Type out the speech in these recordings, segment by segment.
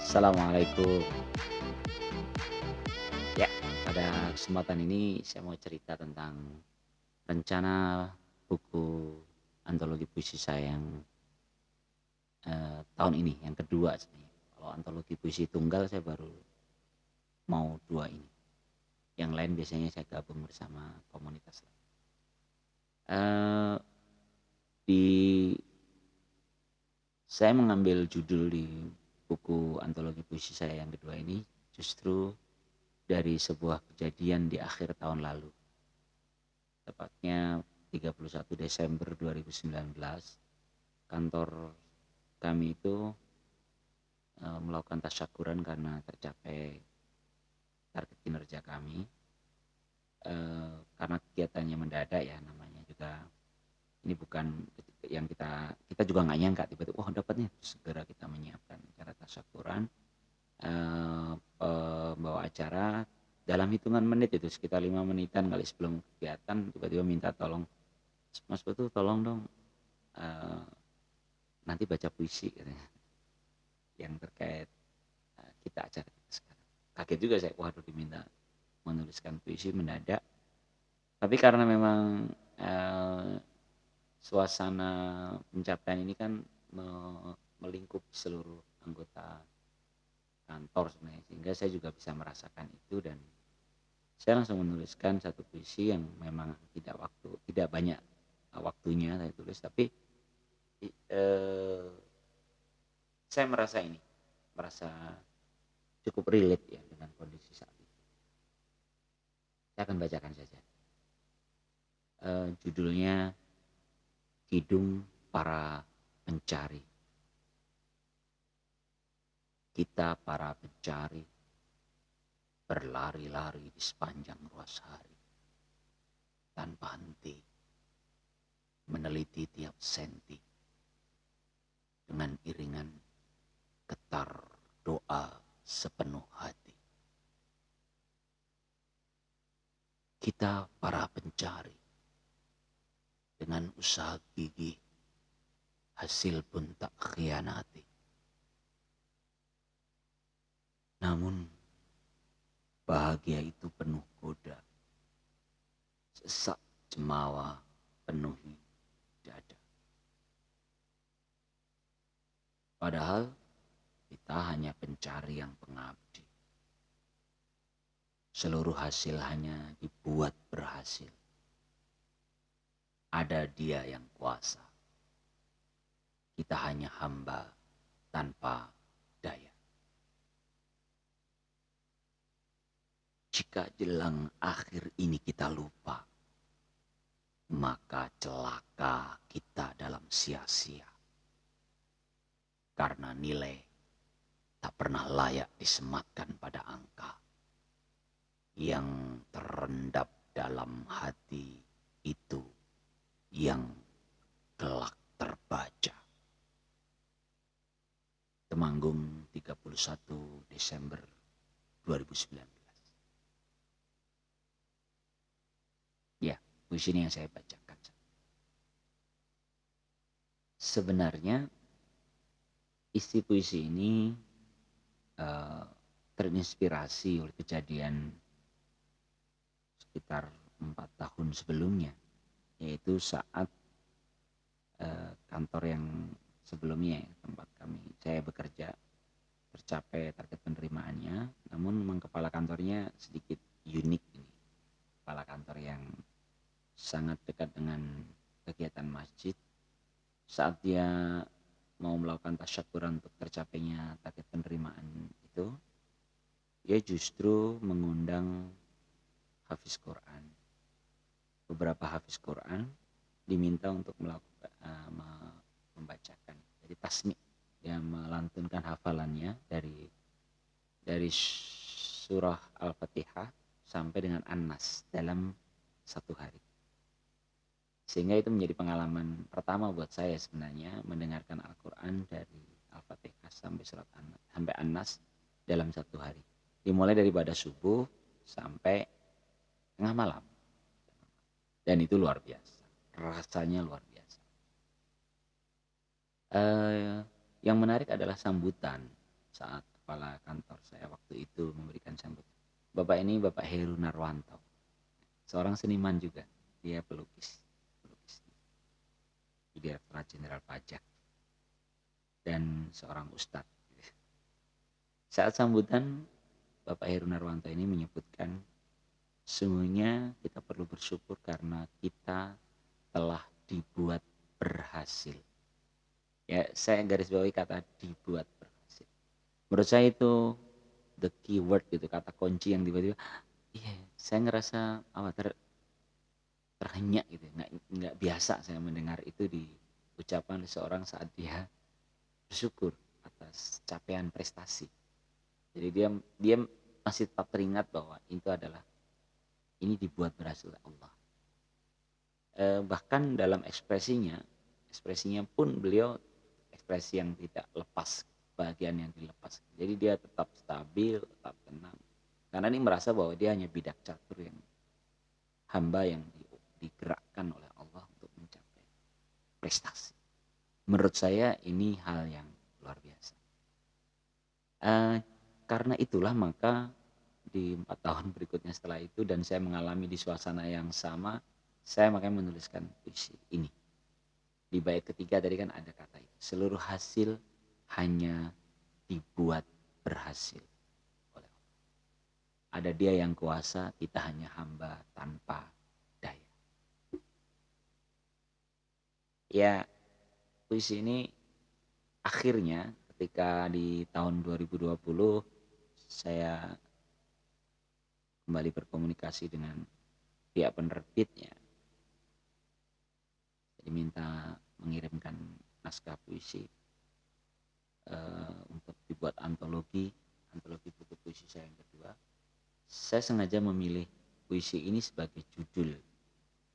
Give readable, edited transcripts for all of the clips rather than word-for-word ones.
Assalamualaikum. Ya, pada kesempatan ini saya mau cerita tentang rencana buku antologi puisi saya yang tahun ini, yang kedua sebenarnya. Kalau antologi puisi tunggal saya baru mau dua ini. Yang lain biasanya saya gabung bersama komunitas lain. Eh, di saya mengambil judul di buku antologi puisi saya yang kedua ini justru dari sebuah kejadian di akhir tahun lalu. Tepatnya 31 Desember 2019, kantor kami itu melakukan tasyakuran karena tercapai target kinerja kami. Karena kegiatannya mendadak ya, namanya juga ini bukan yang kita juga nggak nyangka tiba-tiba wah dapatnya, segera kita menyiapkan acara tasyakuran. Pembawa acara dalam hitungan menit, itu sekitar 5 menitan kali sebelum kegiatan, tiba-tiba minta tolong, Mas Putu tolong dong eh, nanti baca puisi katanya, yang terkait kita acara kita sekarang. Kaget juga saya, waduh diminta menuliskan puisi mendadak. Tapi karena memang eh, suasana pencapaian ini kan melingkup seluruh anggota kantor sebenarnya, sehingga saya juga bisa merasakan itu, dan saya langsung menuliskan satu puisi yang memang tidak banyak waktunya saya tulis, tapi eh, saya merasa cukup relate ya dengan kondisi saat itu. Saya akan bacakan saja. Judulnya Kidung Para Pencari. Kita para pencari berlari-lari di sepanjang ruas hari, tanpa henti meneliti tiap senti dengan iringan getar doa sepenuh hati. Kita para pencari dengan usaha gigih, hasil pun tak khianati. Namun bahagia itu penuh goda, sesak cemawa penuhi dada. Padahal kita hanya pencari yang pengabdi. Seluruh hasil hanya dibuat berhasil. Ada Dia yang kuasa. Kita hanya hamba tanpa daya. Jika jelang akhir ini kita lupa, maka celaka kita dalam sia-sia. Karena nilai tak pernah layak disematkan pada angka yang terendap dalam hati itu yang kelak terbaca. Temanggung 31 Desember 2019. Ya, puisi ini yang saya bacakan. Sebenarnya isi puisi ini terinspirasi oleh kejadian sekitar 4 tahun sebelumnya, yaitu saat kantor yang sebelumnya, tempat saya bekerja, tercapai target penerimaannya, namun memang kepala kantornya sedikit unik ini. Kepala kantor yang sangat dekat dengan kegiatan masjid. Saat dia mau melakukan tasyakuran untuk tercapainya target penerimaan itu, dia justru mengundang hafiz Quran. Beberapa hafiz Quran diminta untuk melakukan membacakan, jadi tasmi', dia melantunkan hafalannya dari surah Al-Fatihah sampai dengan An-Nas dalam satu hari. Sehingga itu menjadi pengalaman pertama buat saya sebenarnya, mendengarkan Al-Quran dari Al-Fatihah sampai An-Nas dalam satu hari. Dimulai dari pada subuh sampai tengah malam. Dan itu luar biasa. Rasanya luar biasa. Yang menarik adalah sambutan saat kepala kantor saya waktu itu memberikan sambutan. Bapak ini Bapak Heru Narwanto, seorang seniman juga, dia pelukis, Direktorat Jenderal Pajak, dan seorang ustadz. Saat sambutan, Bapak Heru Narwanto ini menyebutkan, sesungguhnya kita perlu bersyukur karena kita telah dibuat berhasil. Ya, saya garis bawahi kata dibuat berhasil. Menurut saya itu the keyword gitu, kata kunci yang tiba-tiba, iya, saya ngerasa terhenyak gitu, nggak biasa saya mendengar itu diucapkan oleh seorang saat dia bersyukur atas capaian prestasi. Jadi dia masih tetap teringat bahwa itu adalah ini dibuat berhasil oleh Allah. Bahkan dalam ekspresinya pun beliau ekspresi yang tidak lepas, bagian yang dilepas. Jadi dia tetap stabil, tetap tenang. Karena ini merasa bahwa dia hanya bidak catur, yang hamba yang digerakkan oleh Allah untuk mencapai prestasi. Menurut saya ini hal yang luar biasa. Karena itulah maka di 4 tahun berikutnya setelah itu, dan saya mengalami di suasana yang sama, saya makanya menuliskan puisi ini. Di bait ketiga tadi kan ada kata itu, seluruh hasil hanya dibuat berhasil oleh Allah. Ada Dia yang kuasa, kita hanya hamba tanpa daya. Ya, puisi ini akhirnya ketika di tahun 2020 saya kembali berkomunikasi dengan pihak penerbitnya, diminta mengirimkan naskah puisi untuk dibuat antologi buku puisi saya yang kedua. Saya sengaja memilih puisi ini sebagai judul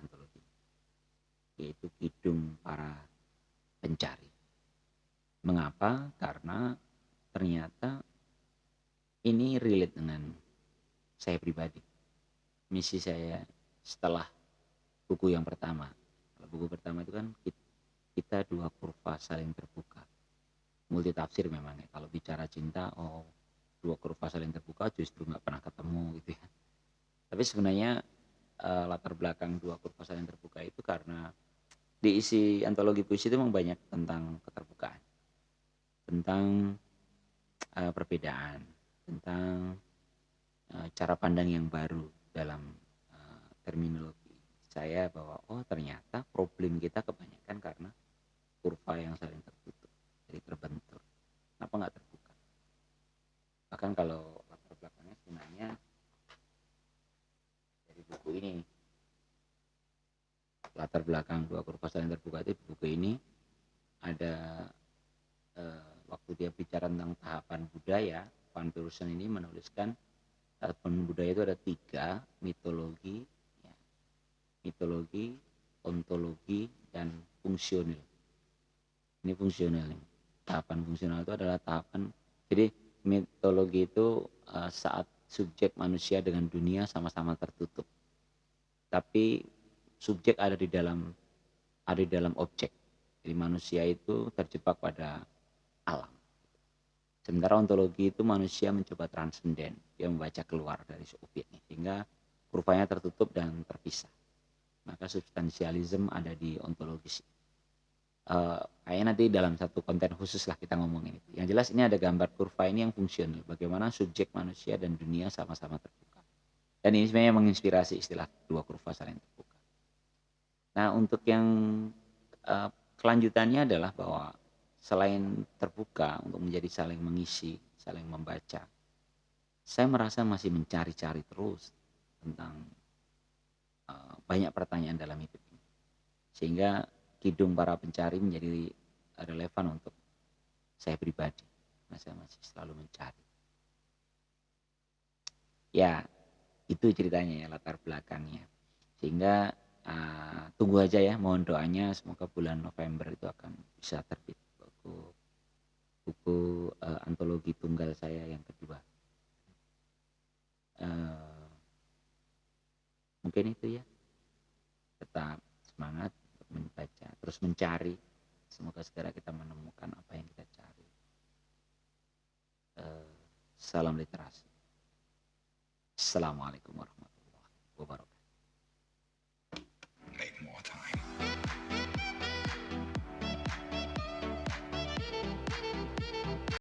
antologi, yaitu Kidung Para Pencari. Mengapa? Karena ternyata ini relate dengan saya pribadi. Misi saya setelah buku yang pertama. Buku pertama itu kan kita dua kurva saling terbuka. Multi tafsir memang ya. Kalau bicara cinta, dua kurva saling terbuka justru nggak pernah ketemu gitu ya. Tapi sebenarnya latar belakang dua kurva saling terbuka itu karena diisi antologi puisi itu memang banyak tentang keterbukaan, tentang perbedaan, tentang cara pandang yang baru dalam terminologi saya, bahwa ternyata problem kita kebanyakan karena kurva yang saling tertutup, jadi terbentur. Kenapa nggak terbuka? Bahkan kalau latar belakangnya sebenarnya dari buku ini, latar belakang dua kurva saling terbuka itu, buku ini ada waktu dia bicara tentang tahapan budaya, Van Perusen ini menuliskan tahapan budaya itu ada 3, mitologi, ontologi, dan fungsional. Ini fungsional. Tahapan fungsional itu adalah tahapan, jadi mitologi itu saat subjek manusia dengan dunia sama-sama tertutup, tapi subjek ada di dalam objek. Jadi manusia itu terjebak pada alam. Sementara ontologi itu manusia mencoba transenden, dia membaca keluar dari objeknya sehingga kurvanya tertutup dan terpisah. Maka substansialisme ada di ontologis. Kayaknya nanti dalam satu konten khusus lah kita ngomongin itu. Yang jelas ini ada gambar kurva ini yang fungsional, bagaimana subjek manusia dan dunia sama-sama terbuka. Dan ini sebenarnya menginspirasi istilah dua kurva saling terbuka. Nah, untuk yang kelanjutannya adalah bahwa selain terbuka untuk menjadi saling mengisi, saling membaca, saya merasa masih mencari-cari terus tentang banyak pertanyaan dalam hidup ini, sehingga Kidung Para Pencari menjadi relevan untuk saya pribadi, karena saya masih selalu mencari. Ya, itu ceritanya ya, latar belakangnya. Sehingga tunggu aja ya, mohon doanya semoga bulan November itu akan bisa terbit buku antologi tunggal saya yang kedua. Mungkin itu ya, tetap semangat untuk membaca, terus mencari, semoga segera kita menemukan apa yang kita cari. salam literasi. Assalamualaikum warahmatullahi wabarakatuh.